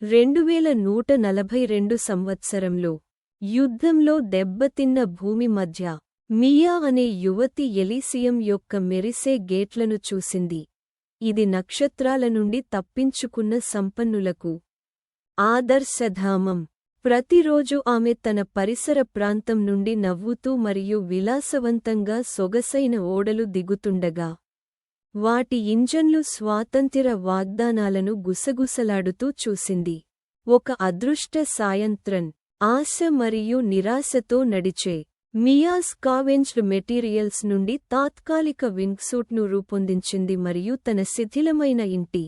2142 సంవత్సరంలో యుద్ధంలో దెబ్బతిన్న భూమి మధ్య మియా అనే యువతి ఎలీసియం యొక్క మెరిసే గేట్లను చూసింది. ఇది నక్షత్రాల నుండి తప్పించుకున్న సంపన్నులకు ఆదర్శధామం. ప్రతిరోజు ఆమె తన పరిసర ప్రాంతం నుండి నవ్వుతూ మరియు విలాసవంతంగా సొగసైన ఓడలు దిగుతుండగా వాటి ఇంజన్లు స్వాతంత్ర్య వాగ్దానాలను గుసగుసలాడుతూ చూసింది. ఒక అదృష్ట సాయంత్రం ఆశ మరియు నిరాశతో నడిచే మియా స్కావెంజ్డ్ మెటీరియల్స్ నుండి తాత్కాలిక వింగ్సూట్ను రూపొందించింది మరియు తన శిథిలమైన ఇంటి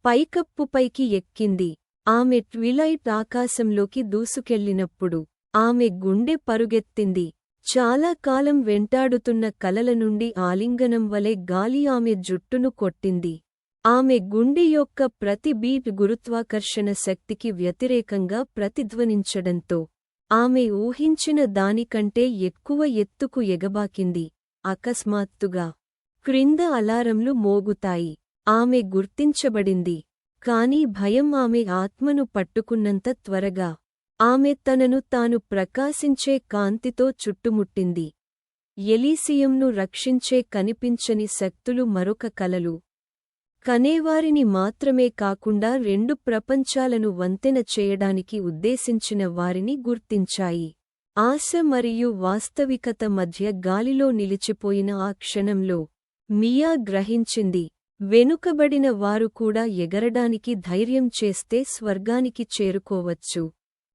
పైకప్పుపైకి ఎక్కింది. ఆమె ట్విలైట్ ఆకాశంలోకి దూసుకెళ్లినప్పుడు ఆమె గుండె పరుగెత్తింది. చాలా కాలం వెంటాడుతున్న కలల నుండి ఆలింగనం వలె గాలి ఆమె జుట్టును కొట్టింది. ఆమె గుండె యొక్క ప్రతి బీట్ గురుత్వాకర్షణ శక్తికి వ్యతిరేకంగా ప్రతిధ్వనించడంతో ఆమె ఊహించిన దానికంటే ఎక్కువ ఎత్తుకు ఎగబాకింది. అకస్మాత్తుగా క్రింద అలారంలు మోగుతాయి. ఆమె గుర్తించబడింది. కాని భయం ఆమె ఆత్మను పట్టుకున్నంత త్వరగా ఆమె తనను తాను ప్రకాశించే కాంతితో చుట్టుముట్టింది. ఎలీసియంను రక్షించే కనిపించని శక్తులు మరొక కలలు కనేవారిని మాత్రమే కాకుండా రెండు ప్రపంచాలను వంతెన చేయడానికి ఉద్దేశించిన వారిని గుర్తించాయి. ఆశ మరియు వాస్తవికత మధ్య గాలిలో నిలిచిపోయిన ఆ క్షణంలో మియా గ్రహించింది, వెనుకబడిన వారు కూడా ఎగరడానికి ధైర్యం చేస్తే స్వర్గానికి చేరుకోవచ్చు.